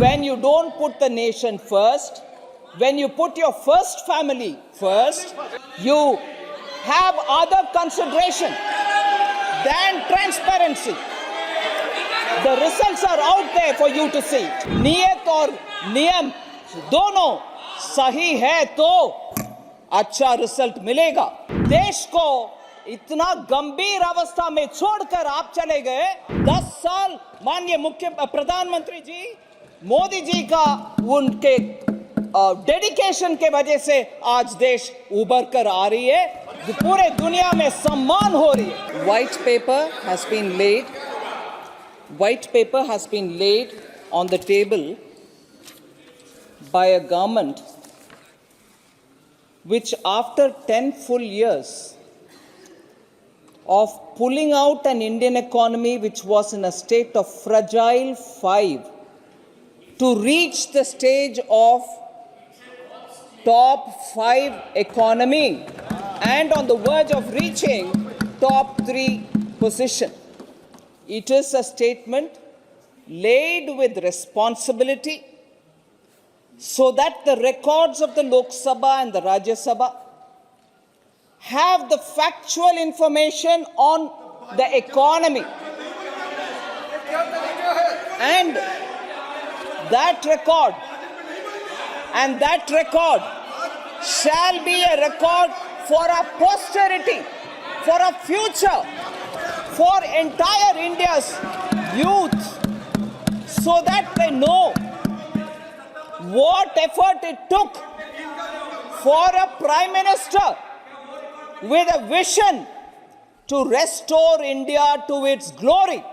when you don't put the nation first, when you put your first family first, you have other consideration than transparency. The results are out there for you to see. नियत और नियम दोनों सही है तो अच्छा result मिलेगा. देश को इतना गंभीर अवस्था में छोड़कर आप चले गए. 10 साल माननीय प्रधानमंत्री जी मोदी जी का उनके डेडिकेशन के वजह से आज देश उभर कर आ रही है, पूरे दुनिया में सम्मान हो रही है. White paper has been laid on the table by a government which, after 10 full years of pulling out an Indian economy which was in a state of fragile 5 to reach the stage of top 5 economy and on the verge of reaching top 3 position. It is a statement laid with responsibility so that the records of the Lok Sabha and the Rajya Sabha have the factual information on the economy. And that record shall be a record for our posterity, for our future, for entire India's youth, so that they know what effort it took for a Prime Minister with a vision to restore India to its glory.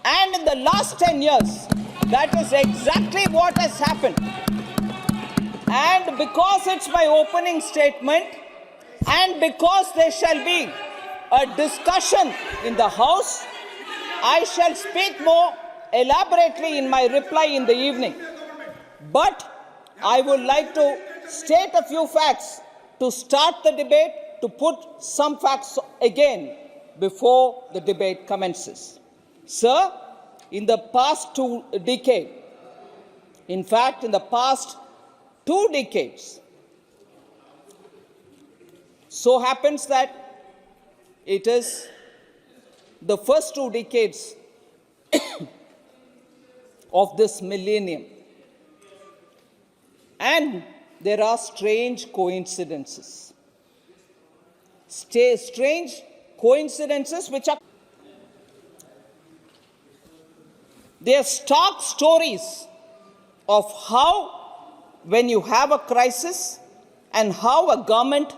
And in the last 10 years, that is exactly what has happened. And because it's my opening statement, and because there shall be a discussion in the House, I shall speak more elaborately in my reply in the evening. But I would like to state a few facts to start the debate, to put some facts again before the debate commences. Sir, in the past 2 decades, in fact, in the past 2 decades, so happens that it is the first 2 decades of this millennium. And there are strange coincidences. Strange coincidences which are, they are stark stories of how, when you have a crisis, and how a government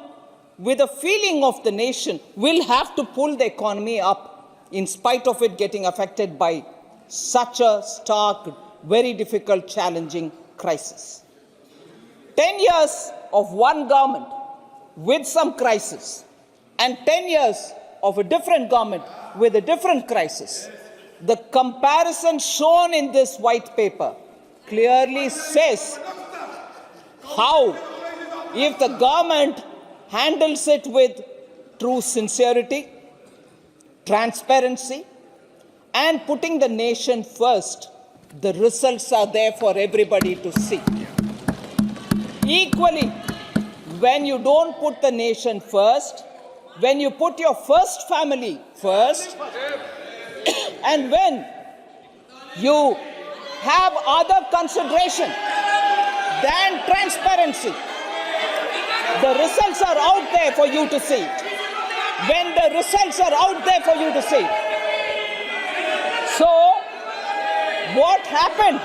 with a feeling of the nation will have to pull the economy up in spite of it getting affected by such a stark, very difficult, challenging crisis. 10 years of one government with some crisis and 10 years of a different government with a different crisis. The comparison shown in this white paper clearly says how, if the government handles it with true sincerity, transparency, and putting the nation first, the results are there for everybody to see. Equally, when you don't put the nation first, when you put your first family first, and when you have other consideration than transparency, the results are out there for you to see. When the results are out there for you to see. So, what happened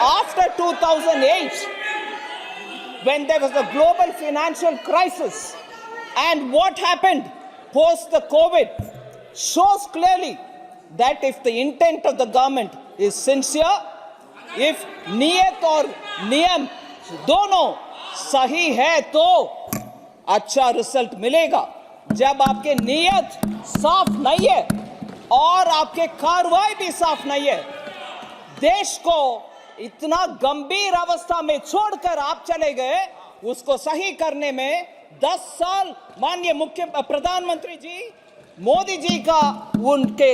after 2008, when there was a global financial crisis, and what happened post the COVID, shows clearly that if the intent of the government is sincere, if niyat और नियम दोनों सही है तो अच्छा result मिलेगा. जब आपके नियत साफ नहीं है और आपके कार्रवाई भी साफ नहीं है, देश को इतना गंभीर अवस्था में छोड़कर आप चले गए, उसको सही करने में 10 साल माननीय प्रधानमंत्री जी मोदी जी का उनके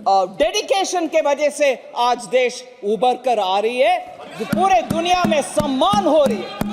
डेडिकेशन के वजह से आज देश उभर कर आ रही है, जो पूरे दुनिया में सम्मान हो रही है।